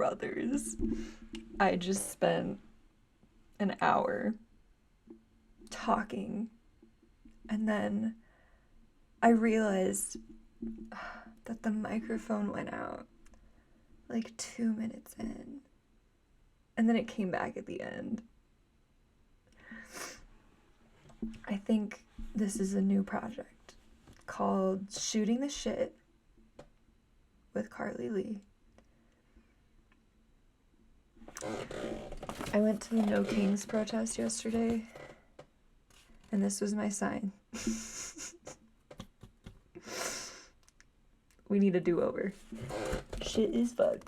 brothers. I just spent an hour talking, and then I realized that the microphone went out like 2 minutes in, and then it came back at the end. I think this is a new project called Shooting the Shit with Carly Lee. I went to the No Kings protest yesterday, and this was my sign. We need a do-over. Shit is fucked.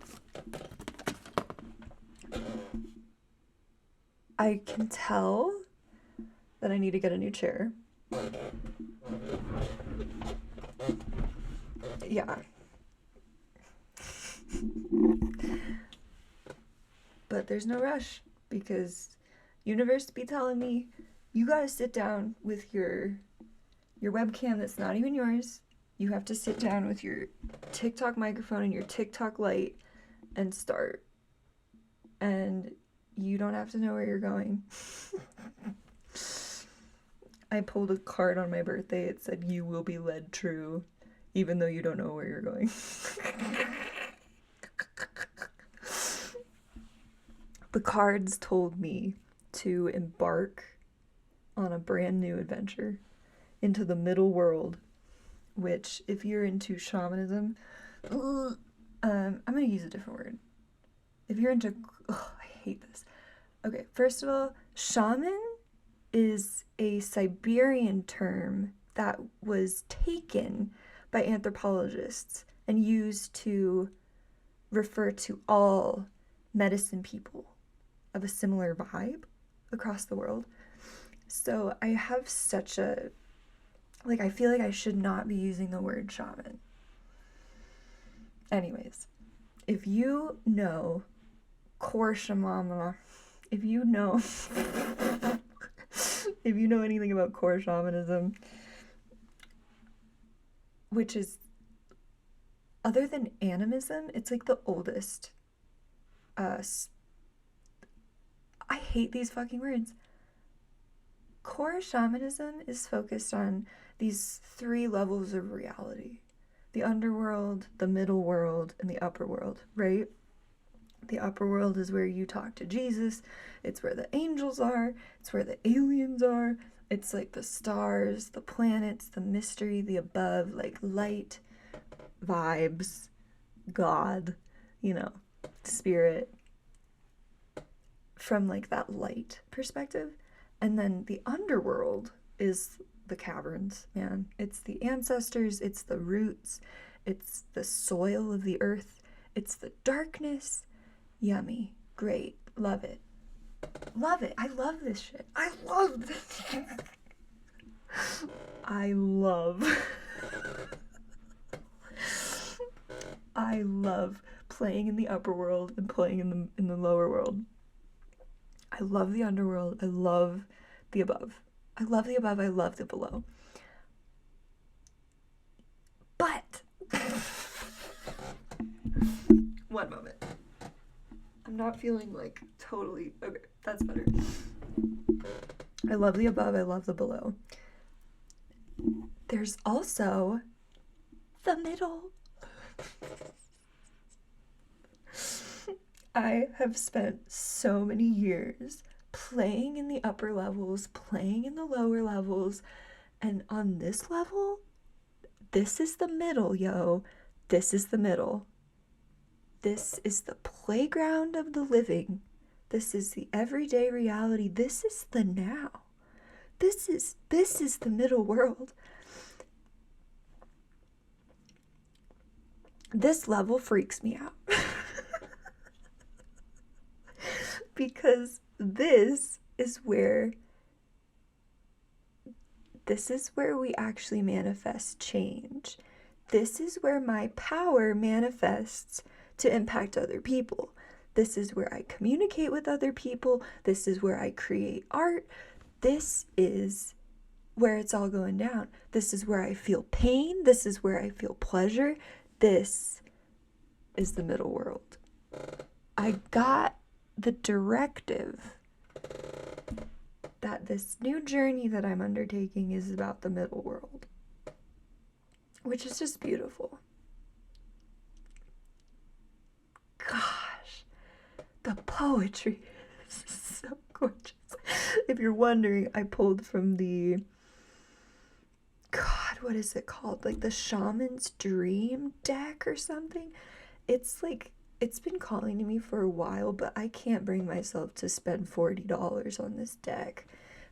I can tell that I need to get a new chair. Yeah. But there's no rush, because universe be telling me you gotta sit down with your webcam that's not even yours. You have to sit down with your TikTok microphone and your TikTok light and start. And you don't have to know where you're going. I pulled a card on my birthday. It said, "You will be led true, even though you don't know where you're going." The cards told me to embark on a brand new adventure into the middle world, which, if you're into shamanism, I'm gonna use a different word. If you're into, I hate this. Okay, first of all, shaman is a Siberian term that was taken by anthropologists and used to refer to all medicine people of a similar vibe across the world. So I have such a, I feel like I should not be using the word shaman. Anyways, if you know core shamana, if you know anything about core shamanism, which is, other than animism, it's like the oldest. I hate these fucking words. Core shamanism is focused on these 3 levels of reality: the underworld, the middle world, and the upper world, right? The upper world is where you talk to Jesus. It's where the angels are. It's where the aliens are. It's like the stars, the planets, the mystery, the above, like light, vibes, God, spirit, from like that light perspective. And then the underworld is the caverns, man. It's the ancestors, it's the roots, it's the soil of the earth, it's the darkness. Yummy, great, love it. Love it. I love this shit. I love this shit. I love playing in the upper world and playing in the lower world. I love the underworld. I love the above. I love the above. I love the below. But one moment. I'm not feeling like totally okay. That's better. I love the above. I love the below. There's also the middle. I have spent so many years playing in the upper levels, playing in the lower levels, and on this level, this is the middle, yo. This is the middle. This is the playground of the living. This is the everyday reality. This is the now. This is the middle world. This level freaks me out. Because this is where we actually manifest change. This is where my power manifests to impact other people. This is where I communicate with other people. This is where I create art. This is where it's all going down. This is where I feel pain. This is where I feel pleasure. This is the middle world. I got the directive that this new journey that I'm undertaking is about the middle world, which is just beautiful. Gosh, the poetry is so gorgeous. If you're wondering, I pulled from the, God, what is it called? Like the Shaman's Dream deck or something? It's like, it's been calling to me for a while, but I can't bring myself to spend $40 on this deck.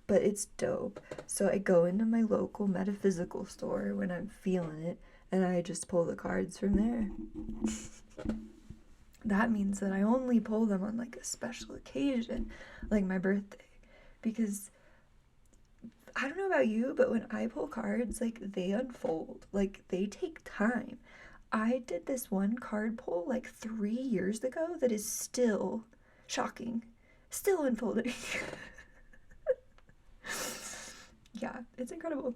But it's dope. So I go into my local metaphysical store when I'm feeling it, and I just pull the cards from there. That means that I only pull them on like a special occasion, like my birthday. Because I don't know about you, but when I pull cards, like they unfold, like they take time. I did this one card pull like 3 years ago that is still shocking, still unfolding. Yeah, it's incredible.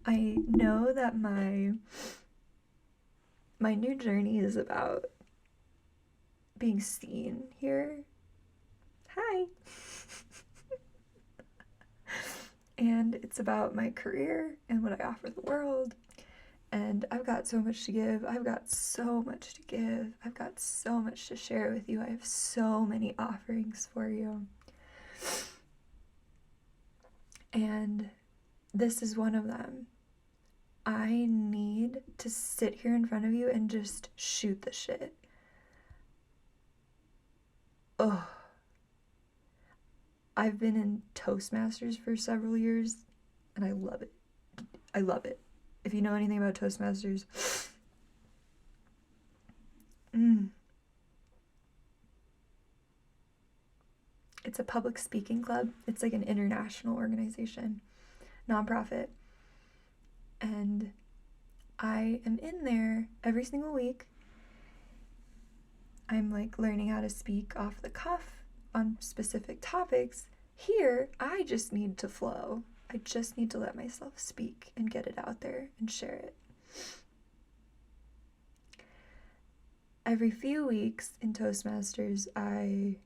I know that my new journey is about being seen here. Hi. And it's about my career and what I offer the world. And I've got so much to give. I've got so much to give. I've got so much to share with you. I have so many offerings for you. And this is one of them. I need to sit here in front of you and just shoot the shit. Oh. I've been in Toastmasters for several years, and I love it. I love it. If you know anything about Toastmasters, it's a public speaking club. It's like an international organization, nonprofit. And I am in there every single week. I'm like learning how to speak off the cuff on specific topics. Here, I just need to flow. I just need to let myself speak and get it out there and share it. Every few weeks in Toastmasters, I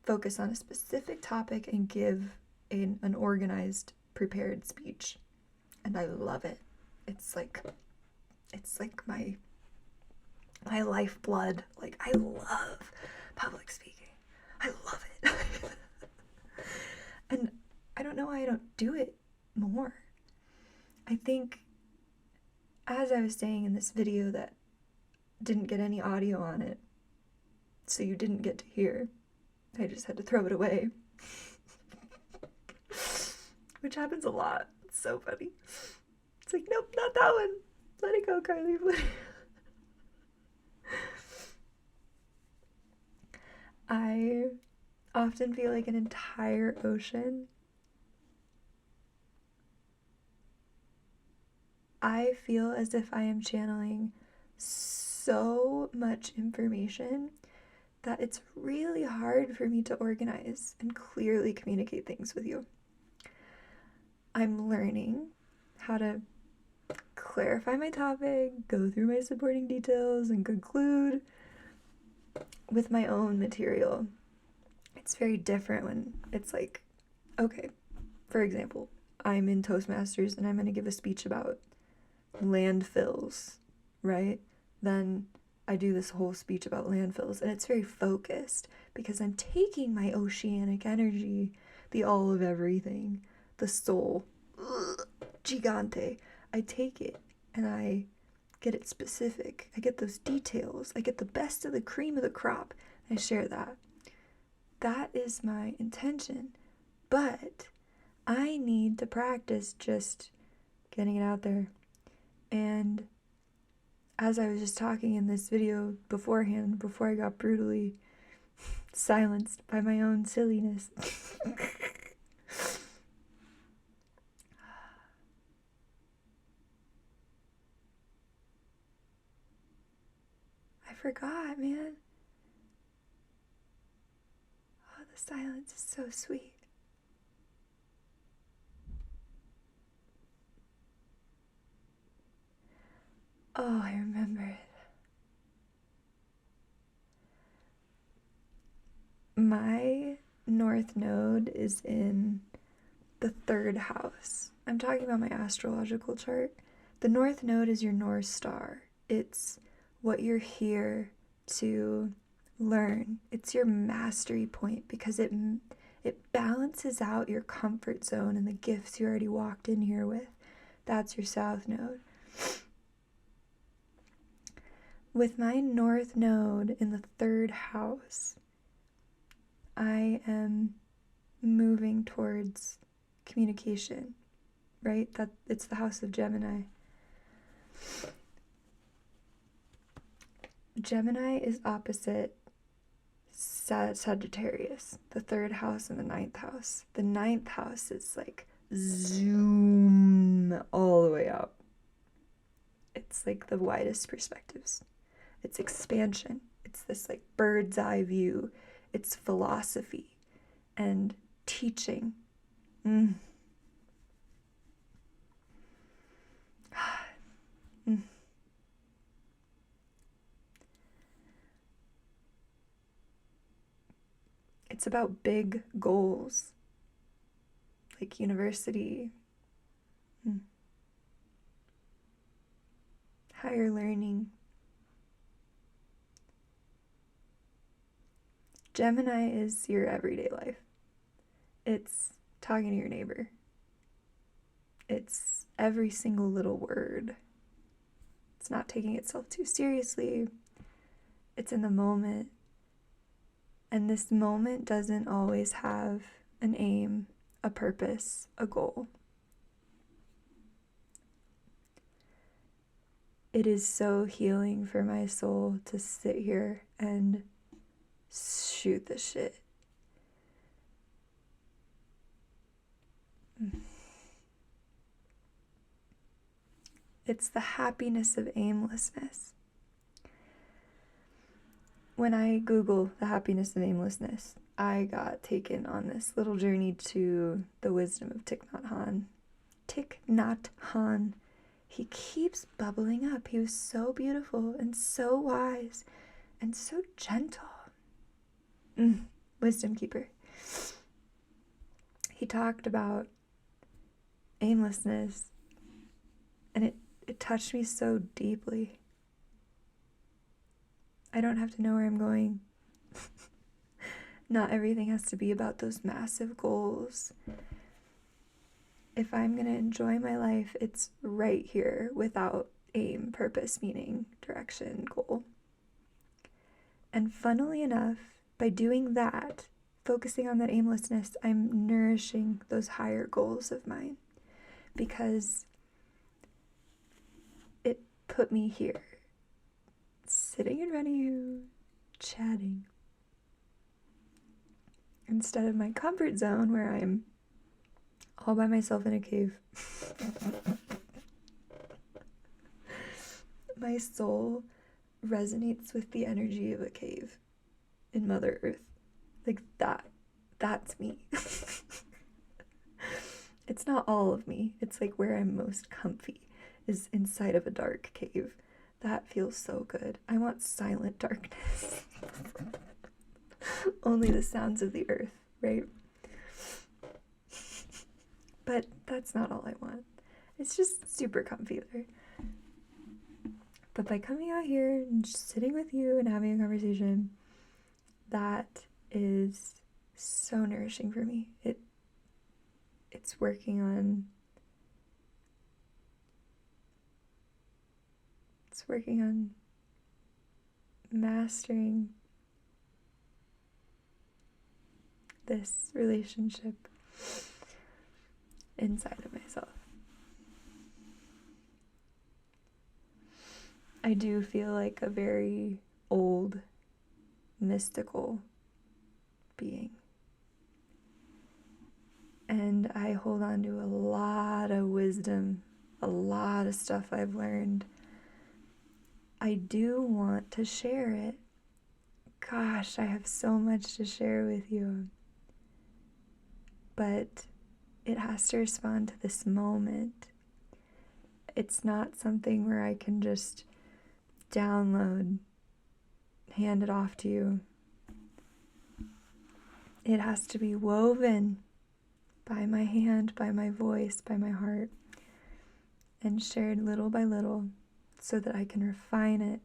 focus on a specific topic and give an organized, prepared speech. And I love it. It's like my lifeblood. Like, I love public speaking. I love it. And I don't know why I don't do it more. I think, as I was saying in this video that didn't get any audio on it, so you didn't get to hear, I just had to throw it away. Which happens a lot. It's so funny. It's like, nope, not that one. Let it go, Carly. I often feel like an entire ocean. I feel as if I am channeling so much information that it's really hard for me to organize and clearly communicate things with you. I'm learning how to clarify my topic, go through my supporting details, and conclude with my own material. It's very different when it's like, okay, for example, I'm in Toastmasters and I'm going to give a speech about landfills, right? Then I do this whole speech about landfills, and it's very focused because I'm taking my oceanic energy, the all of everything, the soul, gigante. I take it and I get it specific. I get those details. I get the best of the cream of the crop. And I share that. That is my intention. But I need to practice just getting it out there. And as I was just talking in this video beforehand, before I got brutally silenced by my own silliness, I forgot, man. Oh, the silence is so sweet. Oh, I remember it. My North Node is in the 3rd house. I'm talking about my astrological chart. The North Node is your North Star. It's what you're here to learn. It's your mastery point because it balances out your comfort zone and the gifts you already walked in here with. That's your South Node. With my North Node in the 3rd house, I am moving towards communication, right? It's the house of Gemini. Gemini is opposite Sagittarius, the 3rd house and the 9th house. The 9th house is like zoom all the way out. It's like the widest perspectives. It's expansion. It's this like bird's eye view. It's philosophy and teaching. It's about big goals, like university, higher learning. Gemini is your everyday life. It's talking to your neighbor. It's every single little word. It's not taking itself too seriously. It's in the moment. And this moment doesn't always have an aim, a purpose, a goal. It is so healing for my soul to sit here and shoot the shit. It's the happiness of aimlessness. When I Google the happiness of aimlessness, I got taken on this little journey to the wisdom of Thich Nhat Hanh. He keeps bubbling up. He was so beautiful and so wise and so gentle. Wisdom keeper. He talked about aimlessness, and it touched me so deeply. I don't have to know where I'm going. Not everything has to be about those massive goals. If I'm going to enjoy my life, it's right here without aim, purpose, meaning, direction, goal. And funnily enough, by doing that, focusing on that aimlessness, I'm nourishing those higher goals of mine because it put me here, sitting in front of you, chatting, instead of my comfort zone where I'm all by myself in a cave. My soul resonates with the energy of a cave in Mother Earth. Like that's me. It's not all of me. It's like where I'm most comfy is inside of a dark cave. That feels so good. I want silent darkness. Only the sounds of the earth, right? But that's not all I want. It's just super comfy there. But by coming out here and just sitting with you and having a conversation, that is so nourishing for me. It's working on mastering this relationship inside of myself. I do feel like a very old, mystical being. And I hold on to a lot of wisdom, a lot of stuff I've learned. I do want to share it. Gosh, I have so much to share with you. But it has to respond to this moment. It's not something where I can just download handed off to you. It has to be woven by my hand, by my voice, by my heart, and shared little by little so that I can refine it.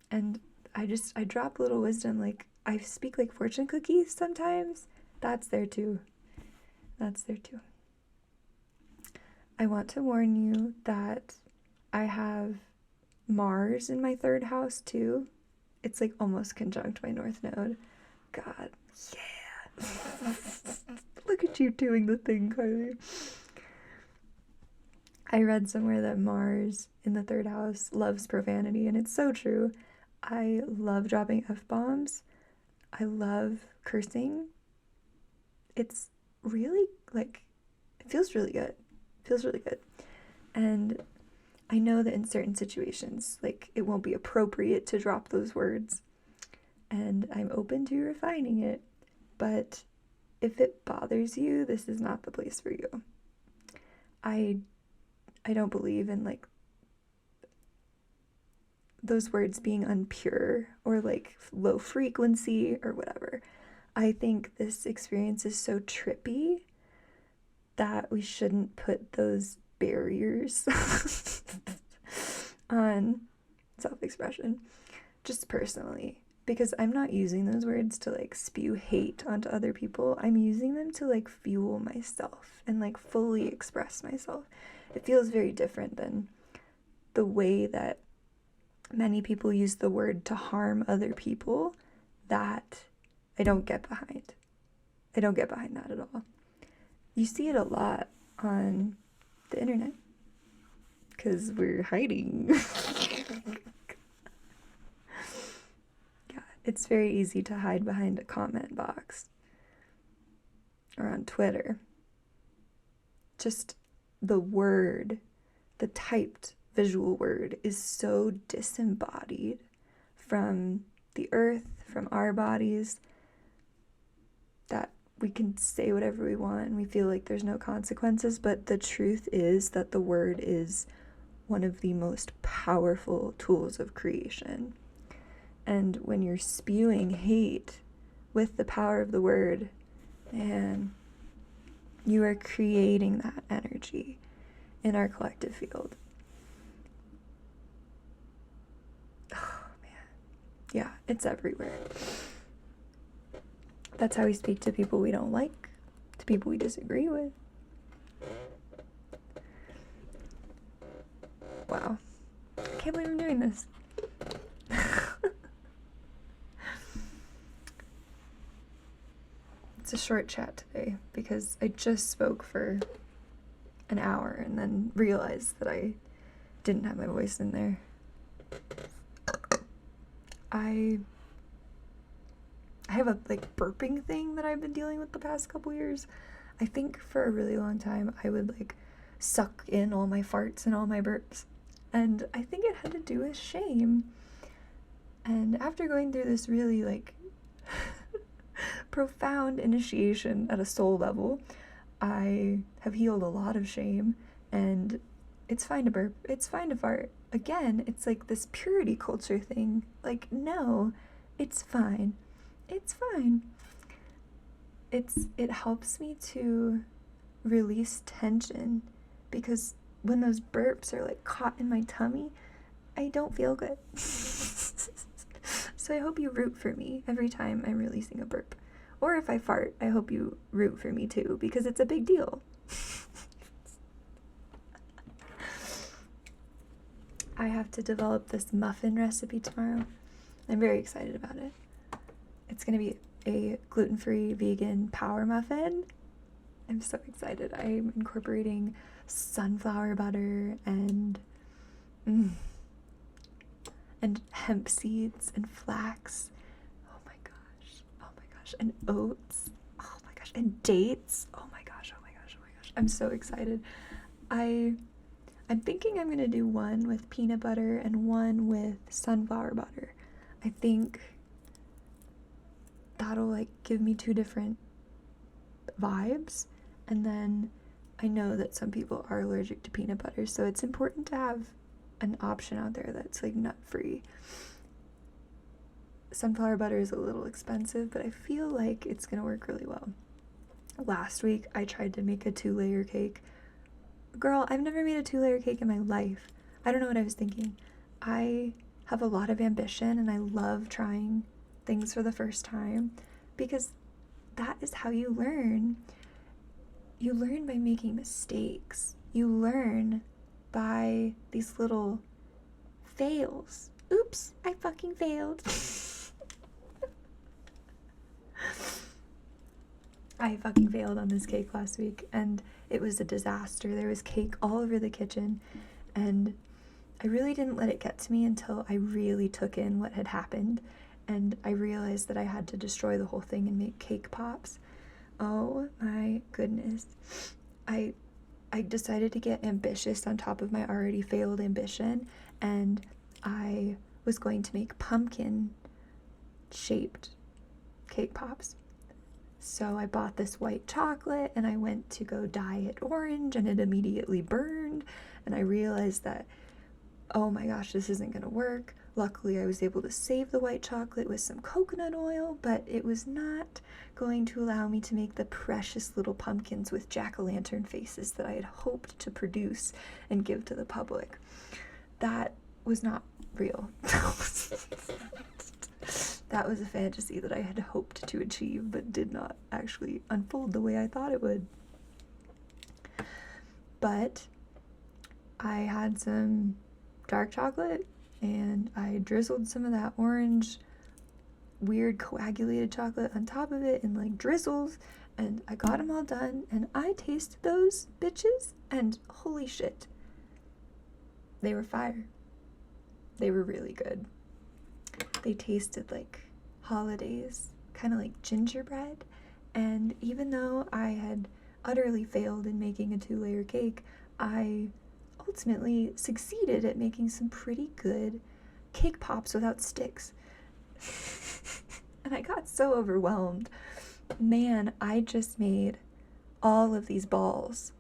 And I drop little wisdom, like I speak like fortune cookies sometimes. That's there too. I want to warn you that I have Mars in my 3rd house too. It's like almost conjunct my North Node. God, yeah. Look at you doing the thing, Carly. I read somewhere that Mars in the 3rd house loves profanity, and it's so true. I love dropping F-bombs. I love cursing. It's really, like, it feels really good. And I know that in certain situations, like, it won't be appropriate to drop those words. And I'm open to refining it. But if it bothers you, this is not the place for you. I don't believe in, like, those words being unpure or, like, low frequency or whatever. I think this experience is so trippy that we shouldn't put those barriers on self-expression, just personally, because I'm not using those words to, like, spew hate onto other people. I'm using them to, like, fuel myself and, like, fully express myself. It feels very different than the way that many people use the word to harm other people. That I don't get behind. I don't get behind that at all. You see it a lot on the internet because we're hiding. Yeah, it's very easy to hide behind a comment box or on Twitter. Just the word, the typed visual word, is so disembodied from the earth, from our bodies, that we can say whatever we want and we feel like there's no consequences. But the truth is that the word is one of the most powerful tools of creation. And when you're spewing hate with the power of the word, man, you are creating that energy in our collective field. Oh, man. Yeah, it's everywhere. That's how we speak to people we don't like, to people we disagree with. Wow. I can't believe I'm doing this. It's a short chat today because I just spoke for an hour and then realized that I didn't have my voice in there. I have a, like, burping thing that I've been dealing with the past couple years. I think for a really long time I would, like, suck in all my farts and all my burps. And I think it had to do with shame. And after going through this really, like, profound initiation at a soul level, I have healed a lot of shame, and it's fine to burp, it's fine to fart. Again, it's like this purity culture thing. Like, no, it's fine. It's fine. It helps me to release tension, because when those burps are, like, caught in my tummy, I don't feel good. So I hope you root for me every time I'm releasing a burp. Or if I fart, I hope you root for me too, because it's a big deal. I have to develop this muffin recipe tomorrow. I'm very excited about it. It's going to be a gluten-free vegan power muffin. I'm so excited. I'm incorporating sunflower butter and hemp seeds and flax. Oh my gosh, and oats. Oh my gosh, and dates. Oh my gosh. I'm so excited. I'm thinking I'm gonna do one with peanut butter and one with sunflower butter. I think that'll, like, give me two different vibes. And then I know that some people are allergic to peanut butter, so it's important to have an option out there that's like nut free. Sunflower butter is a little expensive, but I feel like it's gonna work really well. Last week I tried to make a 2-layer cake. Girl, I've never made a 2-layer cake in my life. I don't know what I was thinking. I have a lot of ambition and I love trying things for the first time because that is how you learn. You learn by making mistakes. You learn by these little fails. Oops, I fucking failed. I fucking failed on this cake last week and it was a disaster. There was cake all over the kitchen and I really didn't let it get to me until I really took in what had happened and I realized that I had to destroy the whole thing and make cake pops. Oh my goodness. I decided to get ambitious on top of my already failed ambition and I was going to make pumpkin shaped cake pops. So I bought this white chocolate and I went to go dye it orange and it immediately burned and I realized that, oh my gosh, this isn't going to work. Luckily, I was able to save the white chocolate with some coconut oil, but it was not going to allow me to make the precious little pumpkins with jack-o'-lantern faces that I had hoped to produce and give to the public. That was not real. That was a fantasy that I had hoped to achieve, but did not actually unfold the way I thought it would. But I had some dark chocolate, and I drizzled some of that orange, weird coagulated chocolate on top of it in like drizzles, and I got them all done, and I tasted those bitches, and holy shit, they were fire. They were really good. They tasted like holidays, kind of like gingerbread, and even though I had utterly failed in making a 2-layer cake, I ultimately succeeded at making some pretty good cake pops without sticks. And I got so overwhelmed. Man, I just made all of these balls,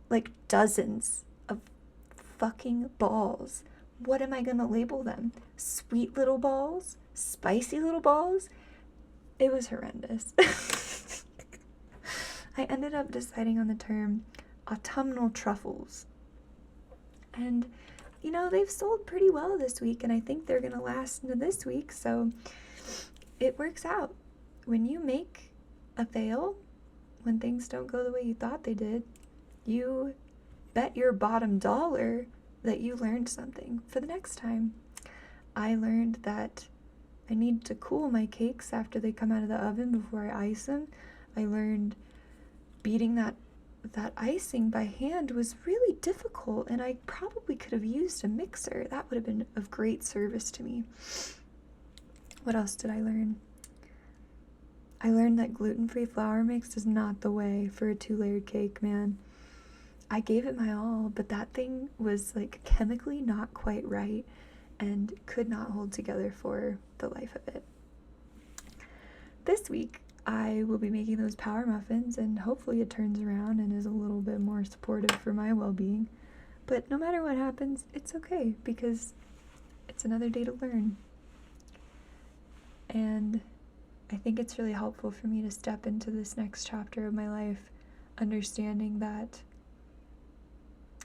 like dozens of fucking balls. What am I gonna label them? Sweet little balls? Spicy little balls? It was horrendous. I ended up deciding on the term autumnal truffles. And, you know, they've sold pretty well this week, and I think they're gonna last into this week, so it works out. When you make a fail, when things don't go the way you thought they did, you bet your bottom dollar that you learned something for the next time. I learned that I need to cool my cakes after they come out of the oven before I ice them. I learned beating that icing by hand was really difficult, and I probably could have used a mixer. That would have been of great service to me. What else did I learn? I learned that gluten-free flour mix is not the way for a 2-layered cake, man. I gave it my all, but that thing was like chemically not quite right and could not hold together for the life of it. This week, I will be making those power muffins, and hopefully it turns around and is a little bit more supportive for my well-being. But no matter what happens, it's okay, because it's another day to learn. And I think it's really helpful for me to step into this next chapter of my life understanding that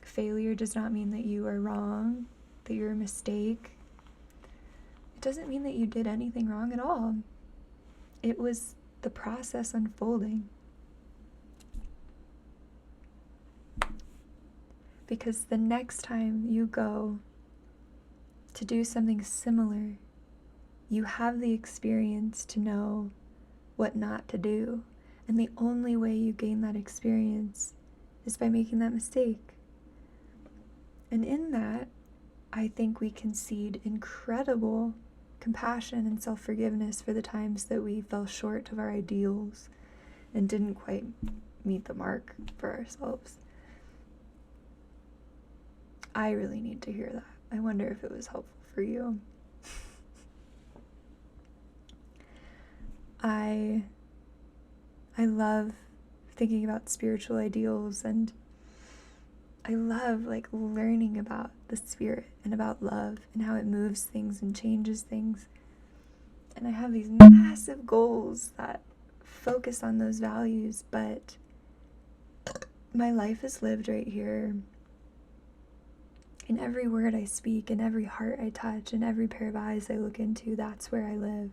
failure does not mean that you are wrong, that you're a mistake. It doesn't mean that you did anything wrong at all. It was the process unfolding. Because the next time you go to do something similar, you have the experience to know what not to do. And the only way you gain that experience is by making that mistake. And in that, I think we concede incredible compassion and self-forgiveness for the times that we fell short of our ideals and didn't quite meet the mark for ourselves. I really need to hear that. I wonder if it was helpful for you. I love thinking about spiritual ideals, and I love like learning about the spirit and about love and how it moves things and changes things. And I have these massive goals that focus on those values, but my life is lived right here. In every word I speak, in every heart I touch, in every pair of eyes I look into, that's where I live.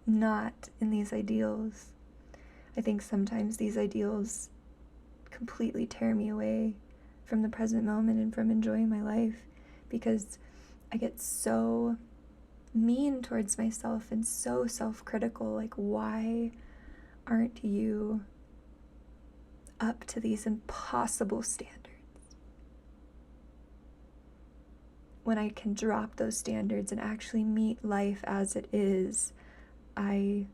Not in these ideals. I think sometimes these ideals completely tear me away from the present moment and from enjoying my life, because I get so mean towards myself and so self-critical. Like, why aren't you up to these impossible standards? When I can drop those standards and actually meet life as it is, I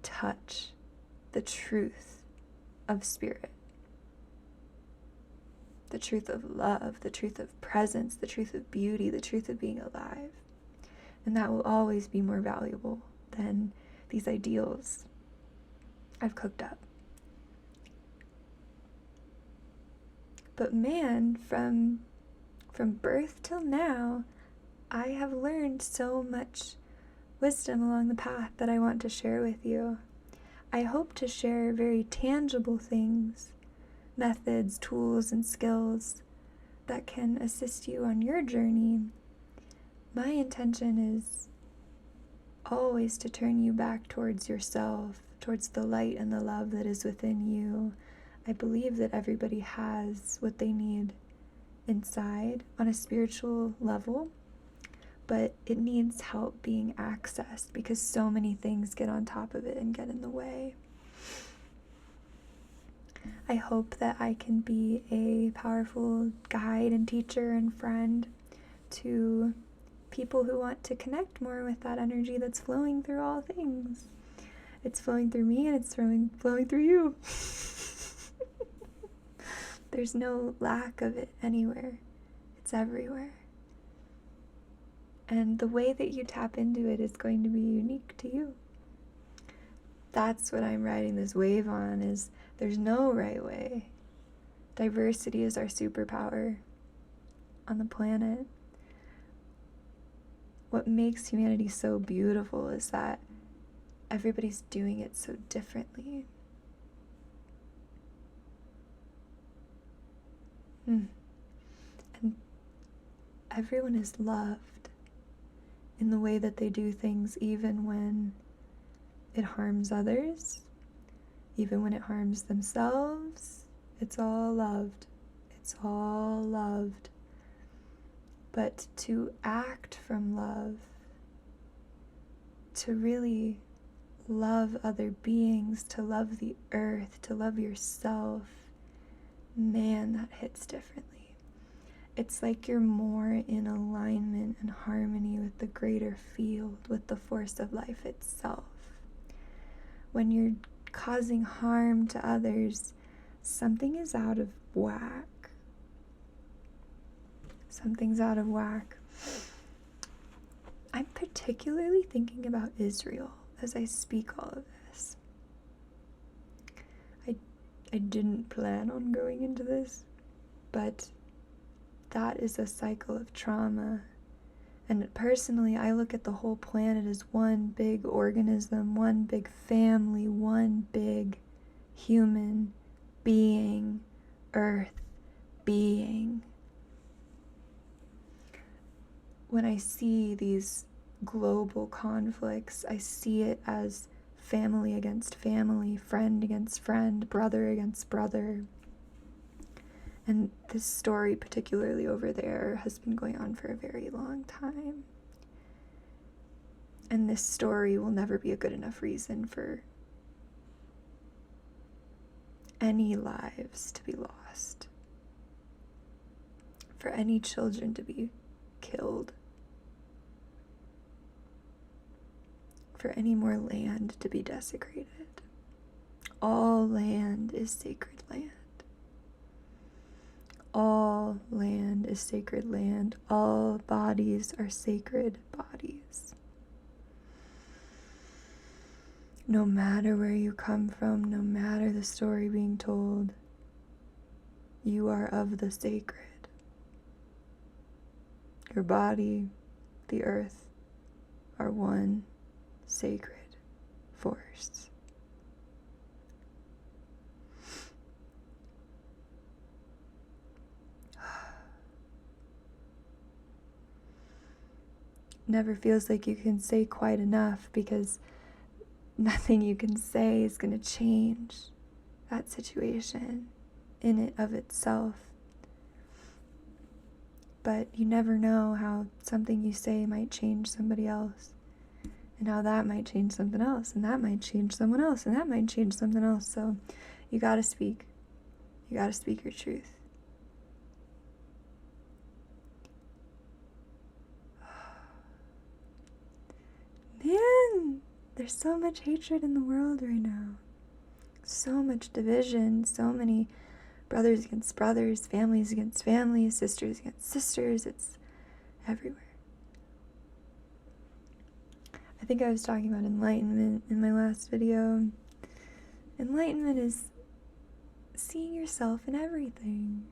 touch the truth of spirit, the truth of love, the truth of presence, the truth of beauty, the truth of being alive. And that will always be more valuable than these ideals I've cooked up. But man, from birth till now, I have learned so much wisdom along the path that I want to share with you. I hope to share very tangible things, methods, tools, and skills that can assist you on your journey. My intention is always to turn you back towards yourself, towards the light and the love that is within you. I believe that everybody has what they need inside on a spiritual level, but it needs help being accessed because so many things get on top of it and get in the way. I hope that I can be a powerful guide and teacher and friend to people who want to connect more with that energy that's flowing through all things. It's flowing through me and it's flowing through you. There's no lack of it anywhere. It's everywhere. And the way that you tap into it is going to be unique to you. That's what I'm riding this wave on, is there's no right way. Diversity is our superpower on the planet. What makes humanity so beautiful is that everybody's doing it so differently. And everyone is loved in the way that they do things, even when it harms others, even when it harms themselves. It's all loved. It's all loved. But to act from love, to really love other beings, to love the earth, to love yourself, man, that hits differently. It's like you're more in alignment and harmony with the greater field, with the force of life itself. When you're causing harm to others, something is out of whack. Something's out of whack. I'm particularly thinking about Israel as I speak all of this. I didn't plan on going into this, but that is a cycle of trauma. And personally, I look at the whole planet as one big organism, one big family, one big human being, earth being. When I see these global conflicts, I see it as family against family, friend against friend, brother against brother. And this story, particularly over there, has been going on for a very long time. And this story will never be a good enough reason for any lives to be lost, for any children to be killed, for any more land to be desecrated. All land is sacred land. All land is sacred land. All bodies are sacred bodies. No matter where you come from, no matter the story being told, You are of the sacred. Your body, the earth, are one sacred force. Never feels like you can say quite enough, because nothing you can say is going to change that situation in it of itself. But you never know how something you say might change somebody else, and how that might change something else, and that might change someone else, and that might change something else. So you gotta speak. You gotta speak your truth. Man, there's so much hatred in the world right now. So much division, so many brothers against brothers, families against families, sisters against sisters. It's everywhere. I think I was talking about enlightenment in my last video. Enlightenment is seeing yourself in everything.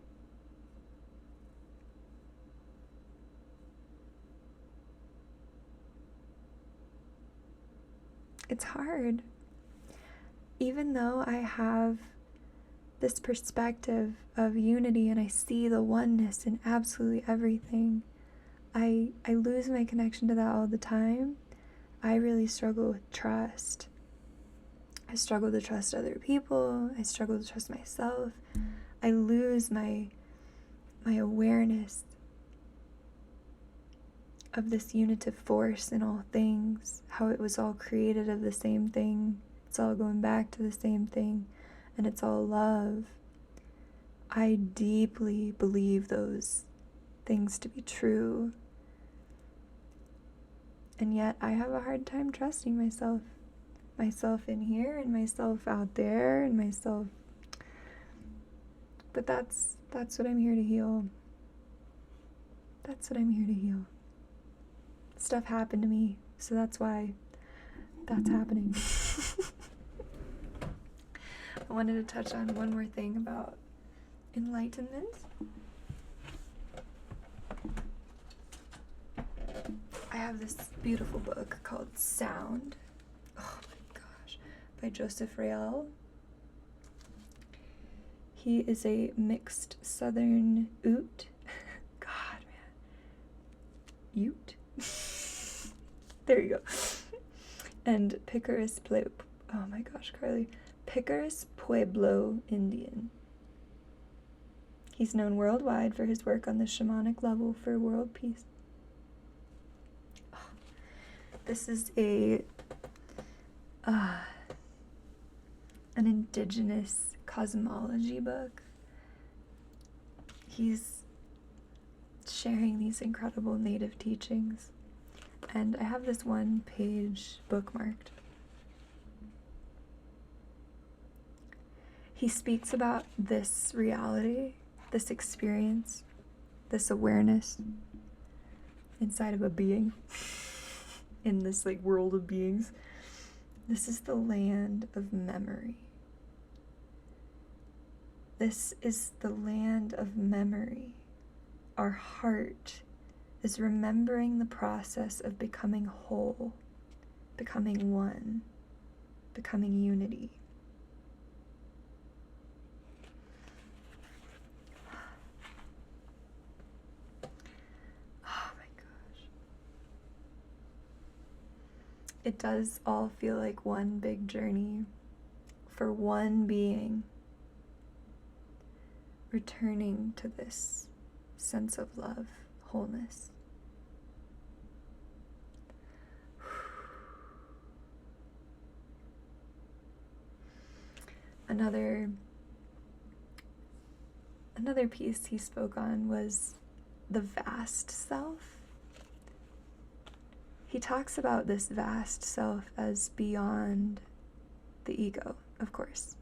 It's hard. Even though I have this perspective of unity and I see the oneness in absolutely everything, I lose my connection to that all the time. I really struggle with trust. I struggle to trust other people. I struggle to trust myself. I lose my awareness of this unitive force in all things, how it was all created of the same thing. It's all going back to the same thing, and it's all love. I deeply believe those things to be true. And yet I have a hard time trusting myself. Myself in here and myself out there and myself. But that's what I'm here to heal. That's what I'm here to heal. Stuff happened to me, so that's why that's happening. I wanted to touch on one more thing about enlightenment. I have this beautiful book called Sound. Oh my gosh, by Joseph Rael. He is a mixed Southern Ute. God, man. Ute? There you go. And Picaris oh my gosh, Carly. Picaris Pueblo Indian. He's known worldwide for his work on the shamanic level for world peace. Oh, this is an indigenous cosmology book. He's sharing these incredible native teachings, and I have this one page bookmarked. He speaks about this reality, this experience, this awareness inside of a being, in this like world of beings. This is the land of memory. This is the land of memory. Our heart is remembering the process of becoming whole, becoming one, becoming unity. Oh my gosh. It does all feel like one big journey for one being returning to this sense of love, wholeness. Another piece he spoke on was the vast self. He talks about this vast self as beyond the ego, of course.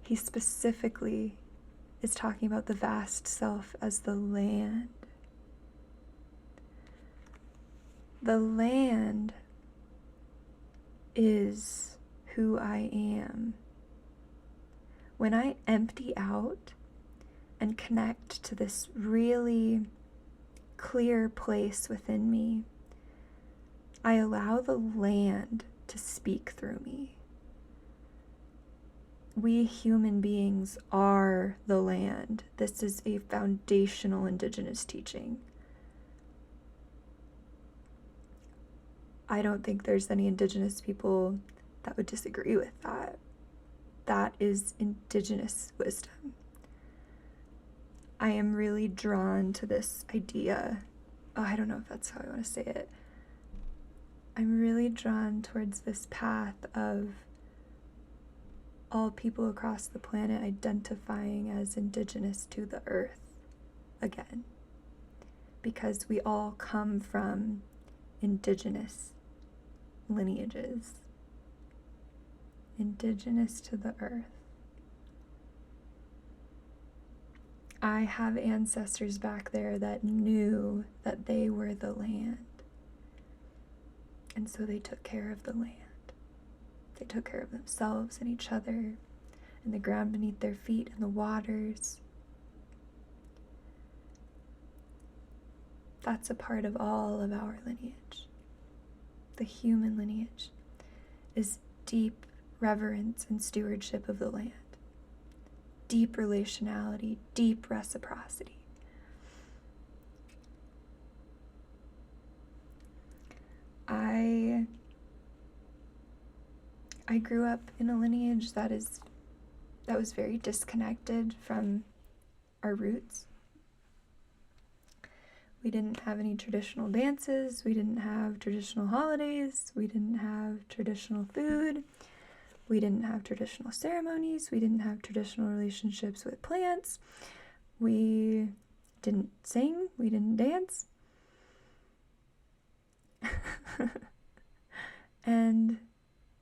He specifically is talking about the vast self as the land. The land is who I am. When I empty out and connect to this really clear place within me, I allow the land to speak through me. We human beings are the land. This is a foundational Indigenous teaching. I don't think there's any Indigenous people that would disagree with that. That is Indigenous wisdom. I am really drawn to this idea. Oh, I don't know if that's how I want to say it. I'm really drawn towards this path of all people across the planet identifying as Indigenous to the earth again. Because we all come from Indigenous lineages. Indigenous to the earth. I have ancestors back there that knew that they were the land. And so they took care of the land. They took care of themselves and each other, and the ground beneath their feet and the waters. That's a part of all of our lineage. The human lineage is deep reverence and stewardship of the land. Deep relationality, deep reciprocity. I grew up in a lineage that was very disconnected from our roots. We didn't have any traditional dances, we didn't have traditional holidays, we didn't have traditional food, we didn't have traditional ceremonies, we didn't have traditional relationships with plants, we didn't sing, we didn't dance. And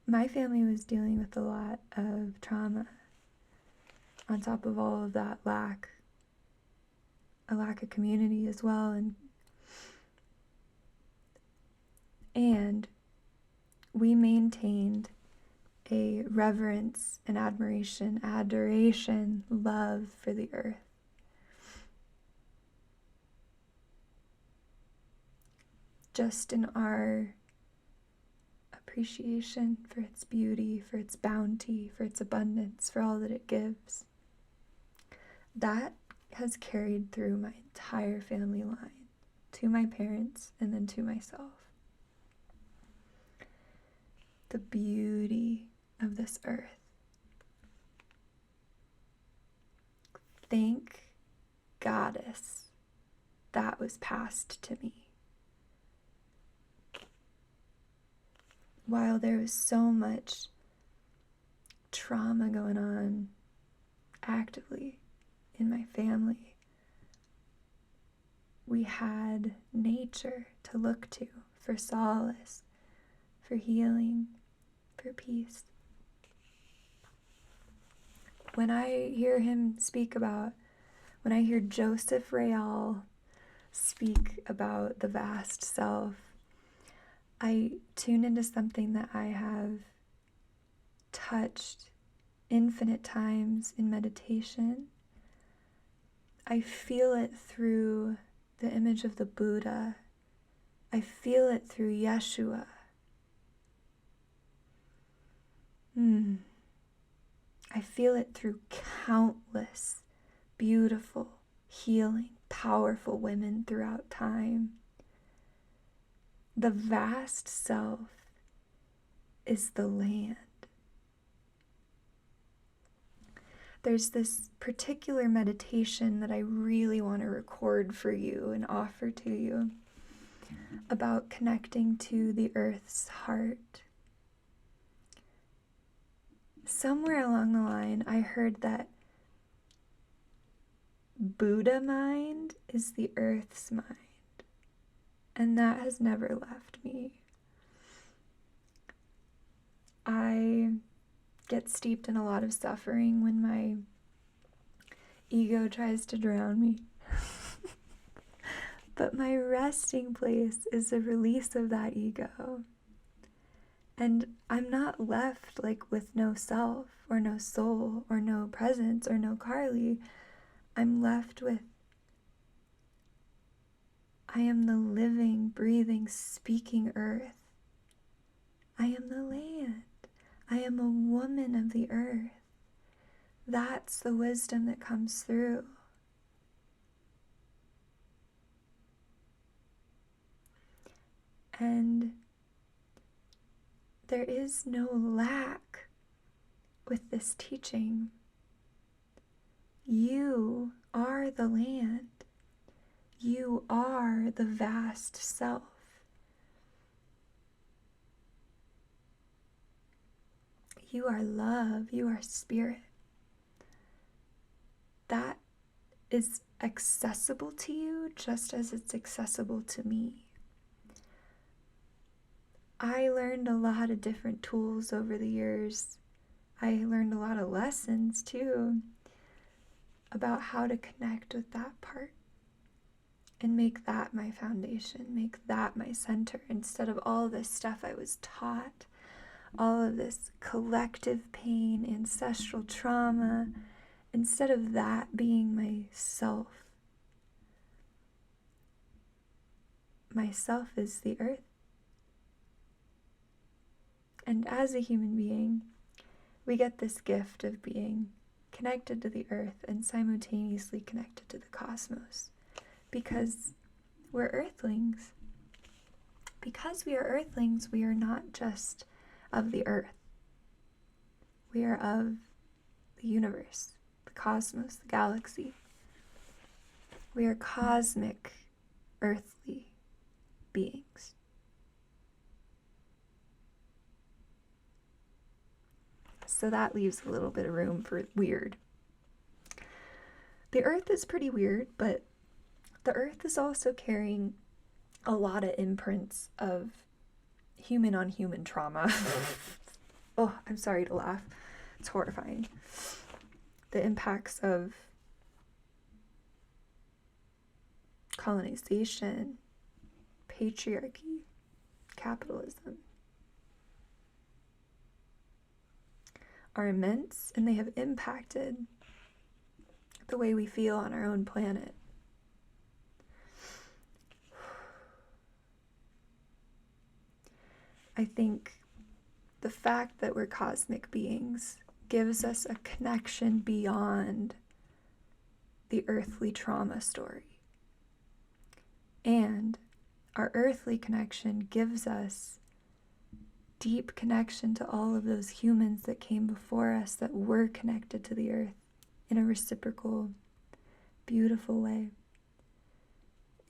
my family was dealing with a lot of trauma on top of all of that a lack of community as well, and we maintained a reverence and adoration, love for the earth. Just in our appreciation for its beauty, for its bounty, for its abundance, for all that it gives. That has carried through my entire family line, to my parents and then to myself. The beauty of this earth. Thank Goddess that was passed to me. While there was so much trauma going on actively in my family, we had nature to look to for solace, for healing, for peace. When I hear Joseph Real speak about the vast self, I tune into something that I have touched infinite times in meditation. I feel it through the image of the Buddha. I feel it through Yeshua. I feel it through countless beautiful, healing, powerful women throughout time. The vast self is the land. There's this particular meditation that I really want to record for you and offer to you about connecting to the earth's heart. Somewhere along the line, I heard that Buddha mind is the earth's mind. And that has never left me. I get steeped in a lot of suffering when my ego tries to drown me. But my resting place is the release of that ego And I'm not left like with no self or no soul or no presence or no Carly. I'm left with, I am the living, breathing, speaking earth. I am the land. I am a woman of the earth. That's the wisdom that comes through. And there is no lack with this teaching. You are the land. You are the vast self. You are love. You are spirit. That is accessible to you just as it's accessible to me. I learned a lot of different tools over the years. I learned a lot of lessons too about how to connect with that part and make that my foundation, make that my center, instead of all this stuff I was taught, all of this collective pain, ancestral trauma, instead of that being my self. My self is the earth. And as a human being, we get this gift of being connected to the earth and simultaneously connected to the cosmos, because we're earthlings. Because we are earthlings, we are not just of the earth. We are of the universe, the cosmos, the galaxy. We are cosmic, earthly beings. So that leaves a little bit of room for weird. The earth is pretty weird, but the earth is also carrying a lot of imprints of human on human trauma. Oh, I'm sorry to laugh. It's horrifying. The impacts of colonization, patriarchy, capitalism are immense, and they have impacted the way we feel on our own planet. I think the fact that we're cosmic beings gives us a connection beyond the earthly trauma story. And our earthly connection gives us deep connection to all of those humans that came before us that were connected to the earth in a reciprocal, beautiful way.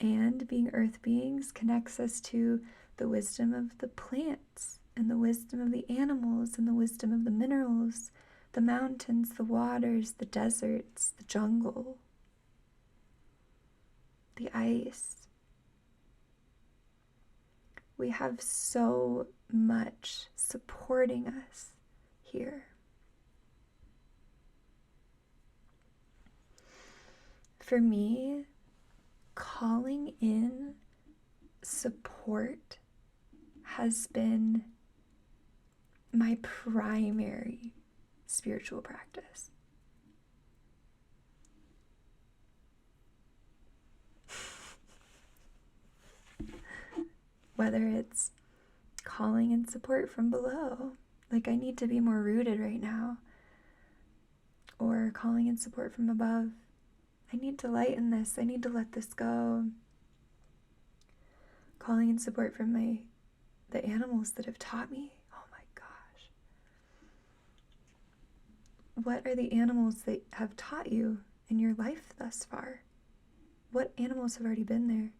And being earth beings connects us to the wisdom of the plants and the wisdom of the animals and the wisdom of the minerals, the mountains, the waters, the deserts, the jungle, the ice. We have so much supporting us here. For me, calling in support has been my primary spiritual practice. Whether it's calling in support from below, like I need to be more rooted right now, or calling in support from above, I need to lighten this, I need to let this go. Calling in support from the animals that have taught me. Oh my gosh. What are the animals that have taught you in your life thus far? What animals have already been there?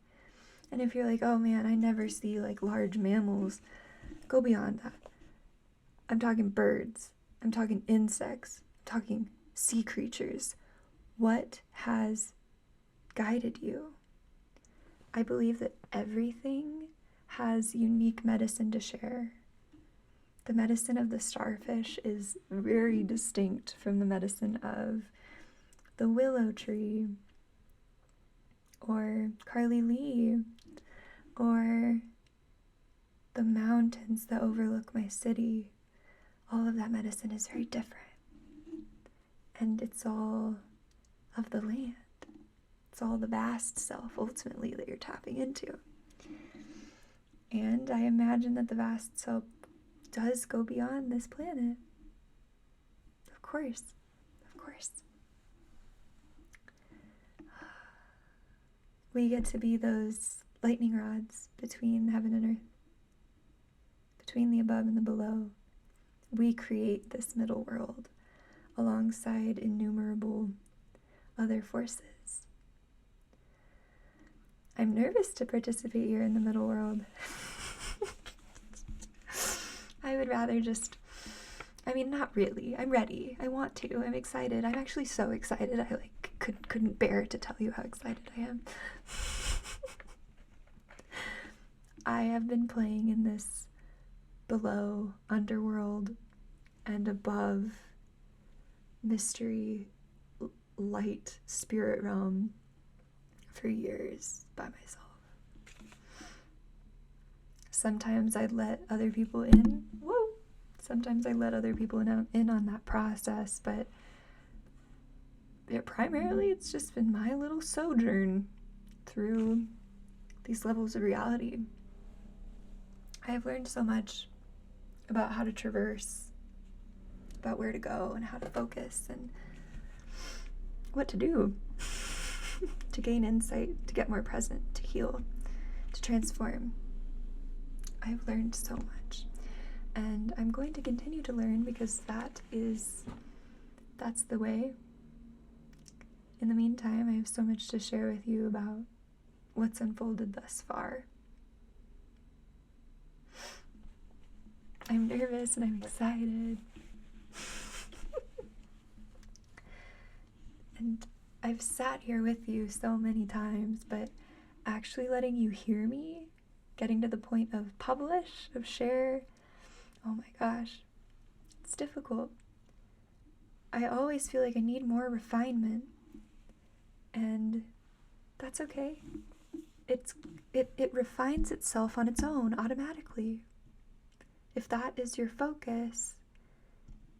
And if you're like, oh man, I never see like large mammals, go beyond that. I'm talking birds. I'm talking insects. I'm talking sea creatures. What has guided you? I believe that everything has unique medicine to share. The medicine of the starfish is very distinct from the medicine of the willow tree, or Carly Lee, or the mountains that overlook my city, all of that medicine is very different. And it's all of the land. It's all the vast self, ultimately, that you're tapping into. And I imagine that the vast self does go beyond this planet. Of course. Of course. We get to be those lightning rods between heaven and earth, between the above and the below. We create this middle world alongside innumerable other forces. I'm nervous to participate here in the middle world. I would rather just, not really. I'm ready. I want to. I'm excited. I'm actually so excited. I couldn't bear to tell you how excited I am. I have been playing in this below underworld and above mystery light spirit realm for years by myself. Sometimes I'd let other people in. Whoa! Sometimes I let other people in on that process, but primarily it's just been my little sojourn through these levels of reality. I have learned so much about how to traverse, about where to go and how to focus and what to do to gain insight, to get more present, to heal, to transform. I've learned so much, and I'm going to continue to learn because that's the way. In the meantime, I have so much to share with you about what's unfolded thus far. I'm nervous and I'm excited. And I've sat here with you so many times, but actually letting you hear me, getting to the point of publish, of share, oh my gosh, it's difficult. I always feel like I need more refinement, and that's okay. It refines itself on its own automatically. If that is your focus,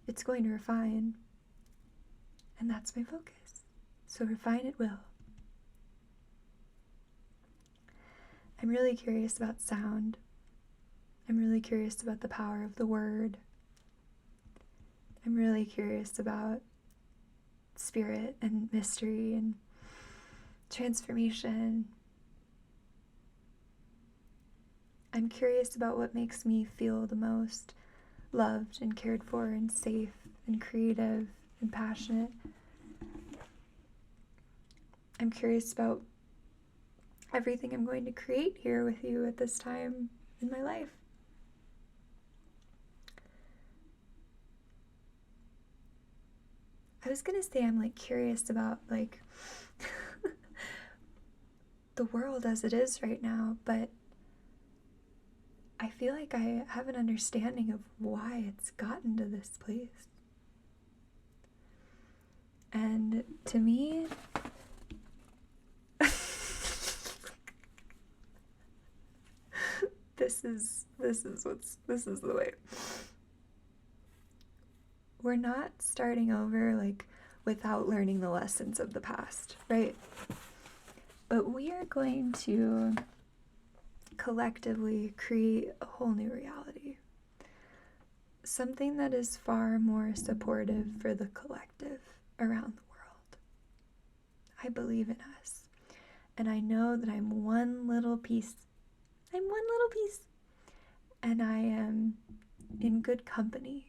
it's going to refine. And that's my focus. So refine it will. I'm really curious about sound. I'm really curious about the power of the word. I'm really curious about spirit and mystery and transformation. I'm curious about what makes me feel the most loved and cared for and safe and creative and passionate. I'm curious about everything I'm going to create here with you at this time in my life. I was gonna say I'm curious about the world as it is right now, but I feel like I have an understanding of why it's gotten to this place. And to me, this is the way. We're not starting over without learning the lessons of the past, right? But we are going to collectively create a whole new reality. Something that is far more supportive for the collective around the world. I believe in us. And I know that I'm one little piece. And I am in good company.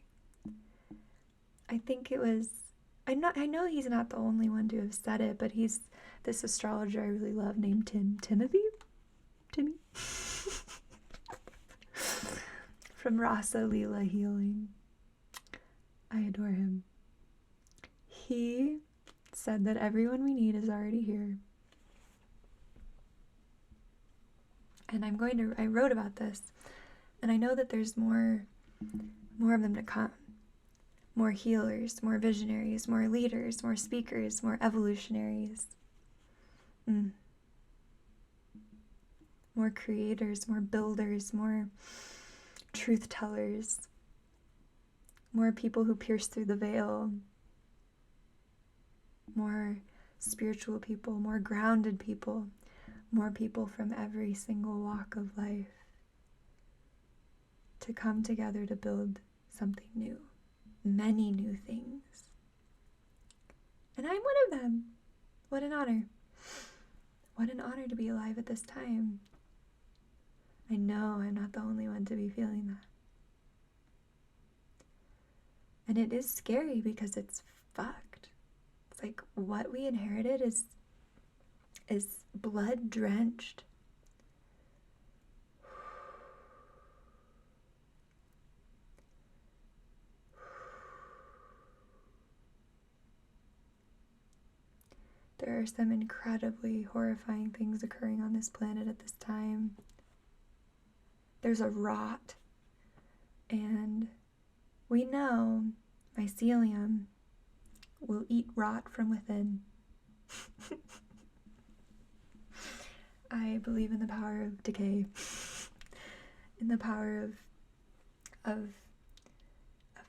I think it was, I know he's not the only one to have said it, but he's this astrologer I really love named Timmy? From Rasa Lila Healing. I adore him. He said that everyone we need is already here. And I wrote about this, and I know that there's more of them to come. More healers, more visionaries, more leaders, more speakers, more evolutionaries. more creators, more builders, more truth tellers, more people who pierce through the veil, more spiritual people, more grounded people, more people from every single walk of life to come together to build something new, many new things. And I'm one of them. What an honor. What an honor to be alive at this time. I know I'm not the only one to be feeling that. And it is scary because it's fucked. It's like what we inherited is blood drenched. There are some incredibly horrifying things occurring on this planet at this time. There's a rot, and we know mycelium will eat rot from within. I believe in the power of decay, in the power of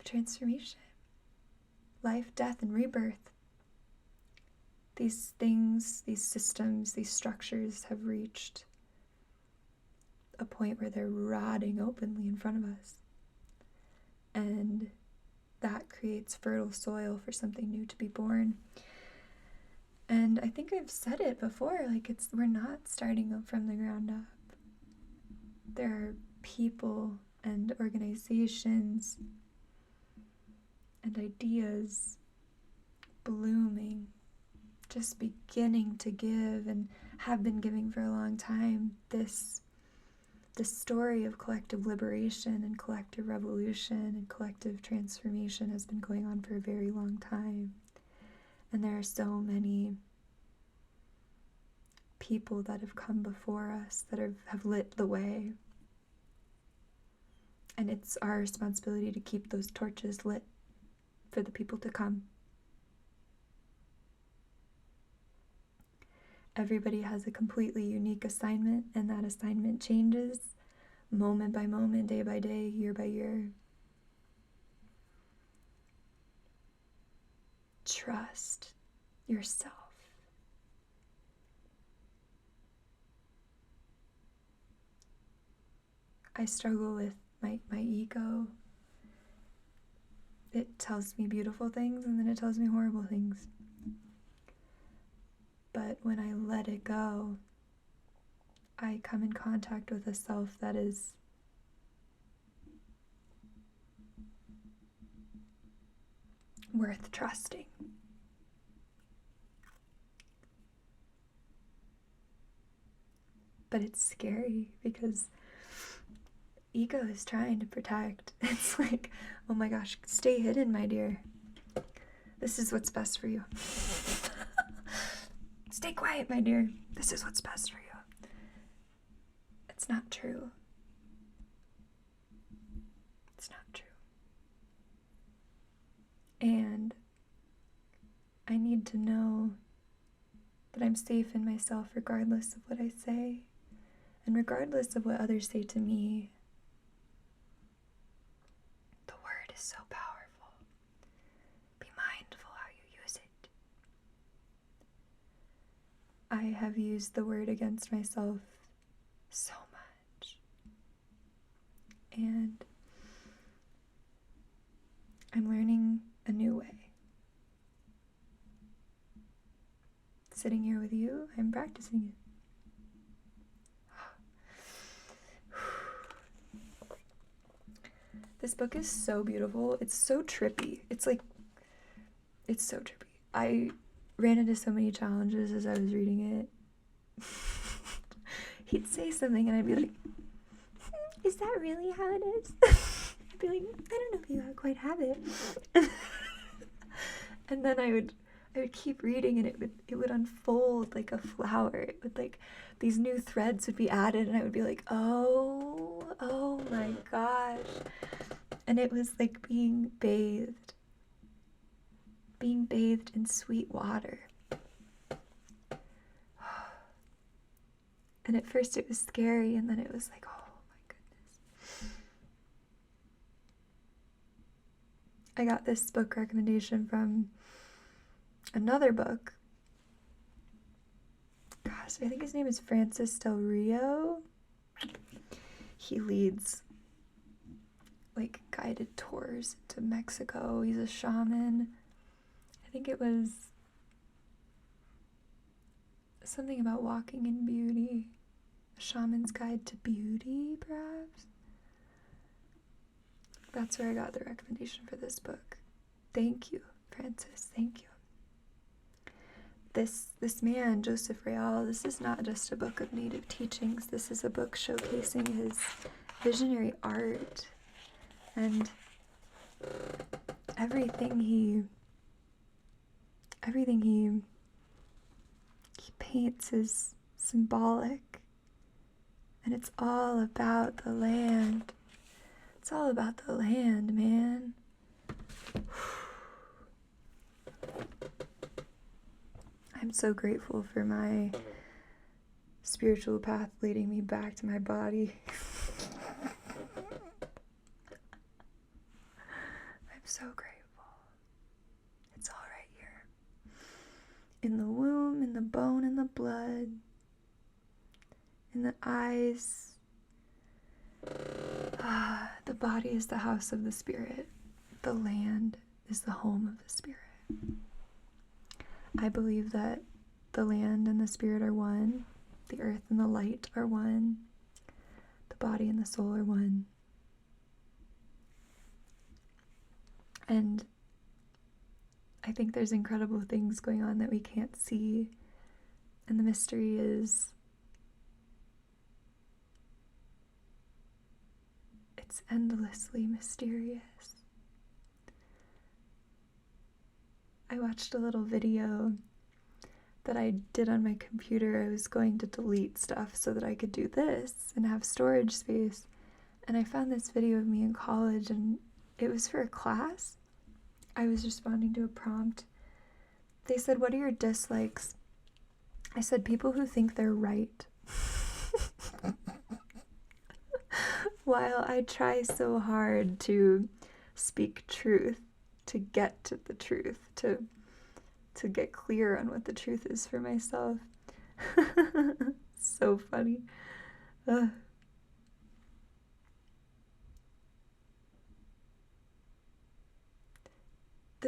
transformation, life, death, and rebirth. These things, these systems, these structures have reached a point where they're rotting openly in front of us. And that creates fertile soil for something new to be born. And I think I've said it before, like we're not starting from the ground up. There are people and organizations and ideas blooming, just beginning to give and have been giving for a long time. This story of collective liberation and collective revolution and collective transformation has been going on for a very long time. And there are so many people that have come before us that have lit the way. And it's our responsibility to keep those torches lit for the people to come. Everybody has a completely unique assignment, and that assignment changes moment by moment, day by day, year by year. Trust yourself. I struggle with my ego. It tells me beautiful things and then it tells me horrible things. But when I let it go, I come in contact with a self that is worth trusting. But it's scary because ego is trying to protect. It's like, oh my gosh, stay hidden, my dear. This is what's best for you. Stay quiet, my dear. This is what's best for you. It's not true. It's not true. And I need to know that I'm safe in myself regardless of what I say and regardless of what others say to me. The word is so powerful. Be mindful how you use it. I have used the word against myself so much. And I'm learning a new way. Sitting here with you, I'm practicing it. This book is so beautiful. It's so trippy. It's so trippy. I ran into so many challenges as I was reading it. He'd say something and I'd be like, is that really how it is? I'd be like, I don't know if you quite have it. And then I would keep reading and it would unfold like a flower. It would like, these new threads would be added and I would be like, oh my gosh. And it was like being bathed in sweet water. And at first it was scary, and then it was like, oh my goodness. I got this book recommendation from another book. Gosh, I think his name is Francis Del Rio. He leads like guided tours to Mexico. He's a shaman. I think it was something about walking in beauty. A shaman's guide to beauty, perhaps? That's where I got the recommendation for this book. Thank you, Francis. Thank you. This man, Joseph Real, this is not just a book of native teachings. This is a book showcasing his visionary art, and everything he paints is symbolic, and it's all about the land. It's all about the land, man. I'm so grateful for my spiritual path leading me back to my body. I'm so grateful. It's all right here. In the womb, in the bone, in the blood, in the eyes. The body is the house of the spirit. The land is the home of the spirit. I believe that the land and the spirit are one. The earth and the light are one. The body and the soul are one. And I think there's incredible things going on that we can't see. And the mystery is, it's endlessly mysterious. I watched a little video that I did on my computer. I was going to delete stuff so that I could do this and have storage space. And I found this video of me in college, and it was for a class. I was responding to a prompt. They said, "What are your dislikes?" I said, "People who think they're right." While I try so hard to speak truth, to get to the truth, to get clear on what the truth is for myself. So funny. The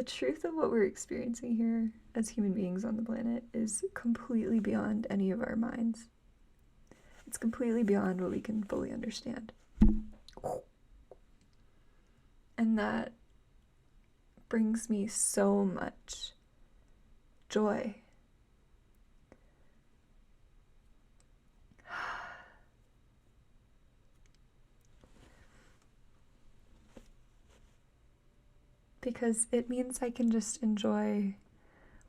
truth of what we're experiencing here as human beings on the planet is completely beyond any of our minds. It's completely beyond what we can fully understand. And that brings me so much joy. Because it means I can just enjoy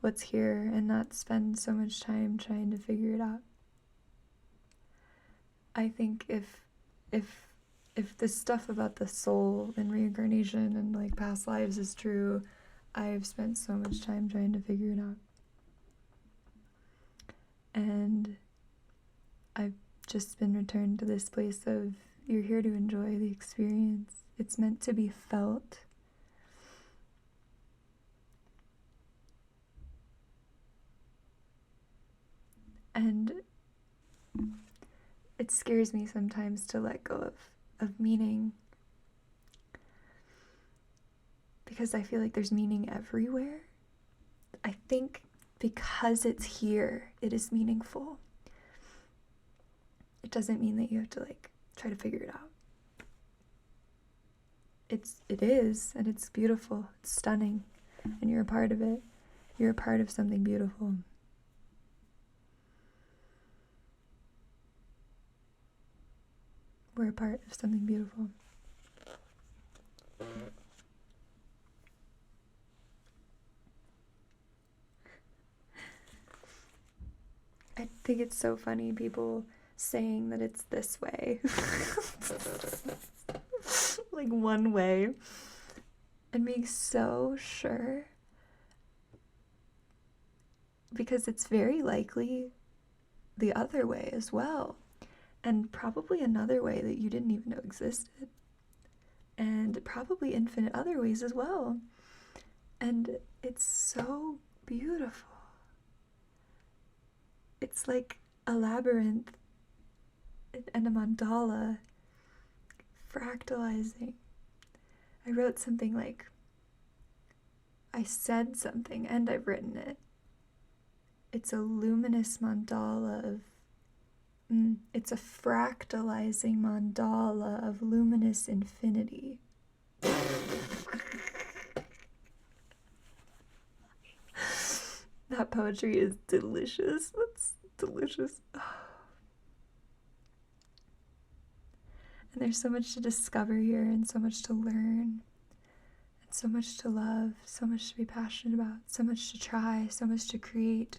what's here and not spend so much time trying to figure it out. I think if this stuff about the soul and reincarnation and like past lives is true, I've spent so much time trying to figure it out. And I've just been returned to this place of, you're here to enjoy the experience. It's meant to be felt. And it scares me sometimes to let go of meaning, because I feel like there's meaning everywhere. I think because it's here, it is meaningful. It doesn't mean that you have to like try to figure it out. It is, and it's beautiful, it's stunning, and you're a part of it. You're a part of something beautiful. We're a part of something beautiful. I think it's so funny, people saying that it's this way. Like one way. And being so sure. Because it's very likely the other way as well. And probably another way that you didn't even know existed. And probably infinite other ways as well. And it's so beautiful. It's like a labyrinth and a mandala fractalizing. I wrote something like, I said something and I've written it. It's a luminous mandala of, it's a fractalizing mandala of luminous infinity. That poetry is delicious. That's delicious. And there's so much to discover here and so much to learn and so much to love, so much to be passionate about, so much to try, so much to create.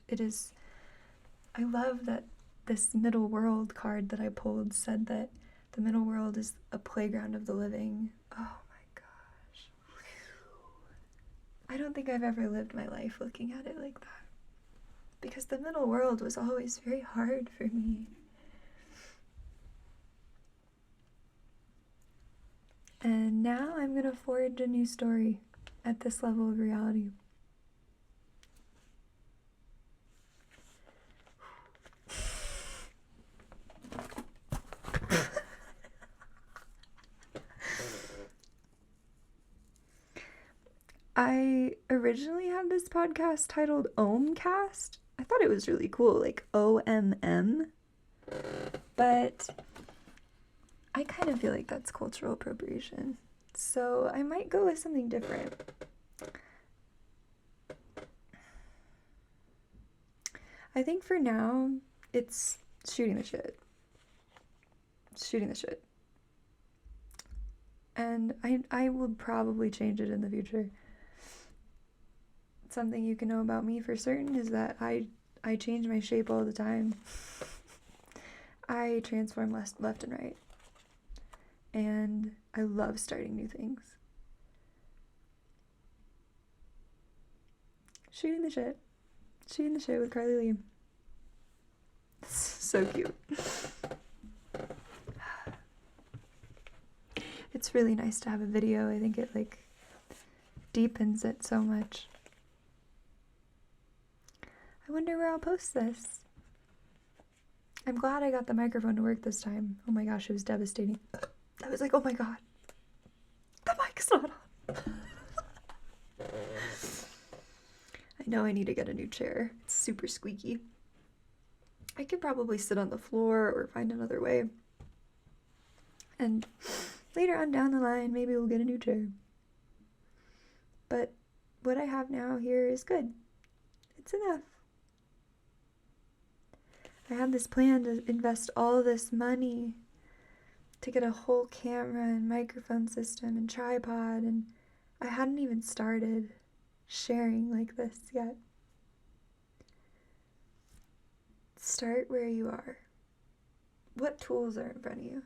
I love that this middle world card that I pulled said that the middle world is a playground of the living. Oh my gosh. I don't think I've ever lived my life looking at it like that. Because the middle world was always very hard for me. And now I'm going to forge a new story at this level of reality. I originally had this podcast titled Omcast. I thought it was really cool, like OMM. But I kind of feel like that's cultural appropriation. So I might go with something different. I think for now, it's shooting the shit. Shooting the shit. And I will probably change it in the future. Something you can know about me for certain is that I change my shape all the time. I transform left and right. And I love starting new things. Shooting the shit. Shooting the shit with Carly Lee. So cute. It's really nice to have a video. I think it deepens it so much. I wonder where I'll post this. I'm glad I got the microphone to work this time. Oh my gosh, it was devastating. I was like, oh my god, the mic's not on. I know I need to get a new chair. It's super squeaky. I could probably sit on the floor or find another way. And later on down the line, maybe we'll get a new chair. But what I have now here is good. It's enough. I had this plan to invest all this money to get a whole camera and microphone system and tripod, and I hadn't even started sharing like this yet. Start where you are. What tools are in front of you?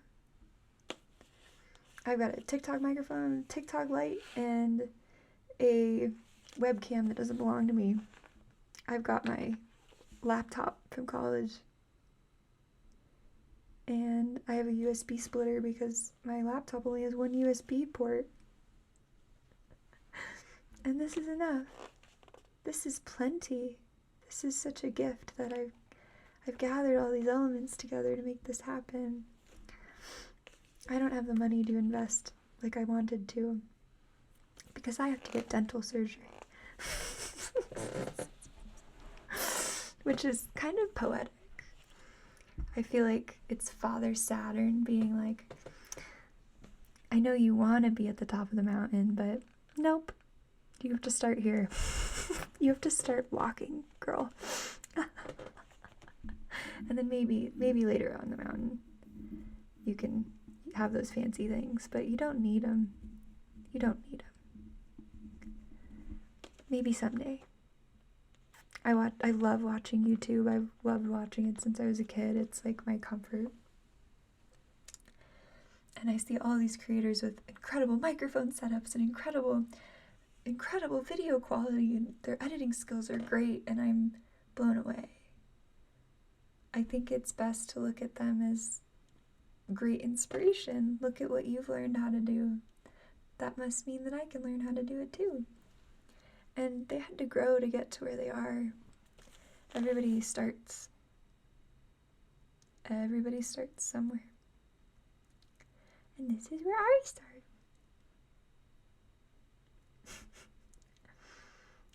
I've got a TikTok microphone, TikTok light, and a webcam that doesn't belong to me. I've got my laptop from college. And I have a USB splitter because my laptop only has one USB port. And this is enough. This is plenty. This is such a gift that I've gathered all these elements together to make this happen. I don't have the money to invest like I wanted to because I have to get dental surgery. Which is kind of poetic. I feel like it's Father Saturn being like, I know you want to be at the top of the mountain, but nope. You have to start here. You have to start walking, girl. And then maybe later on the mountain, you can have those fancy things, but you don't need them. You don't need them. Maybe someday. I love watching YouTube. I've loved watching it since I was a kid. It's like my comfort. And I see all these creators with incredible microphone setups and incredible video quality, and their editing skills are great, and I'm blown away. I think it's best to look at them as great inspiration. Look at what you've learned how to do. That must mean that I can learn how to do it too. And they had to grow to get to where they are. Everybody starts somewhere. And this is where I start.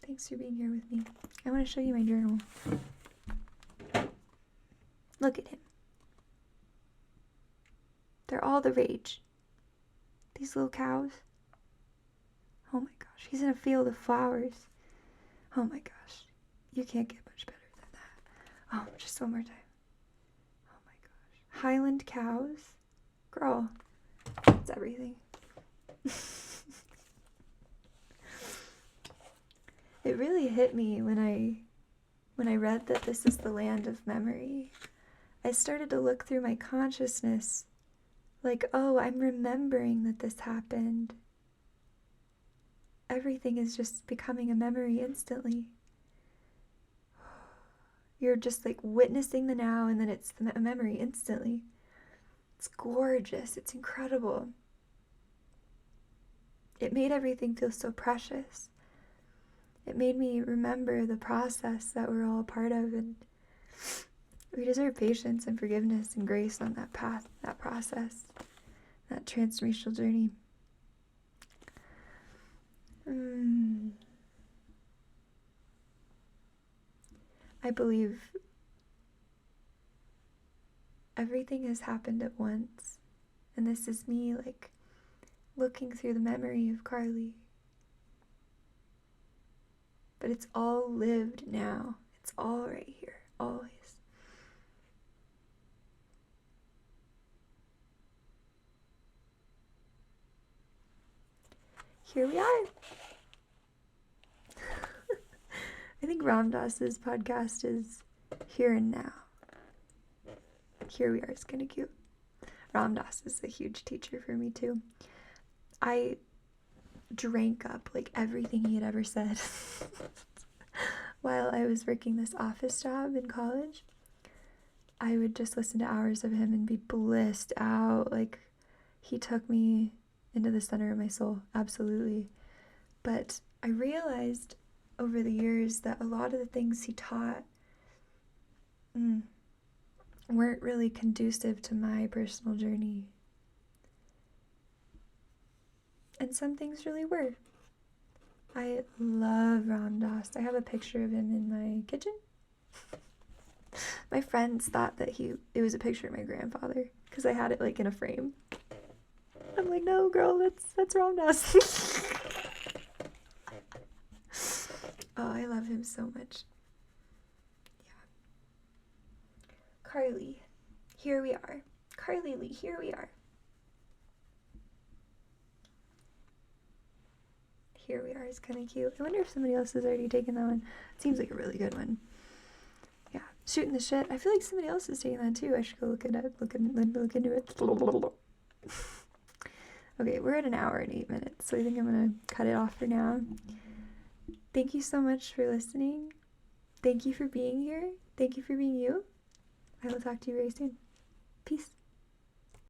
Thanks for being here with me. I want to show you my journal. Look at him. They're all the rage. These little cows. Oh my gosh, he's in a field of flowers. Oh my gosh, you can't get much better than that. Oh, just one more time. Oh my gosh. Highland cows. Girl, it's everything. It really hit me when I read that this is the land of memory. I started to look through my consciousness like, oh, I'm remembering that this happened. Everything is just becoming a memory instantly. You're just like witnessing the now, and then it's a memory instantly. It's gorgeous. It's incredible. It made everything feel so precious. It made me remember the process that we're all a part of, and we deserve patience and forgiveness and grace on that path, that process, that transformational journey. I believe everything has happened at once, and this is me like looking through the memory of Carly. But it's all lived now. It's all right here, always. Here we are. I think Ram Dass's podcast is Here and Now. Here we are is kind of cute. Ram Dass is a huge teacher for me too. I drank up like everything he had ever said while I was working this office job in college. I would just listen to hours of him and be blissed out. Like, he took me into the center of my soul, absolutely. But I realized over the years that a lot of the things he taught weren't really conducive to my personal journey. And some things really were. I love Ram Dass. I have a picture of him in my kitchen. My friends thought that it was a picture of my grandfather because I had it like in a frame. I'm like, no, girl, that's Ram Dass. Oh, I love him so much. Yeah. Carly, here we are. Carly Lee, here we are. Here we are is kind of cute. I wonder if somebody else has already taken that one. It seems like a really good one. Yeah, shooting the shit. I feel like somebody else is taking that too. I should go look it up. Look into it. Okay, we're at 1 hour and 8 minutes, so I think I'm gonna cut it off for now. Thank you so much for listening. Thank you for being here. Thank you for being you. I will talk to you very soon. Peace.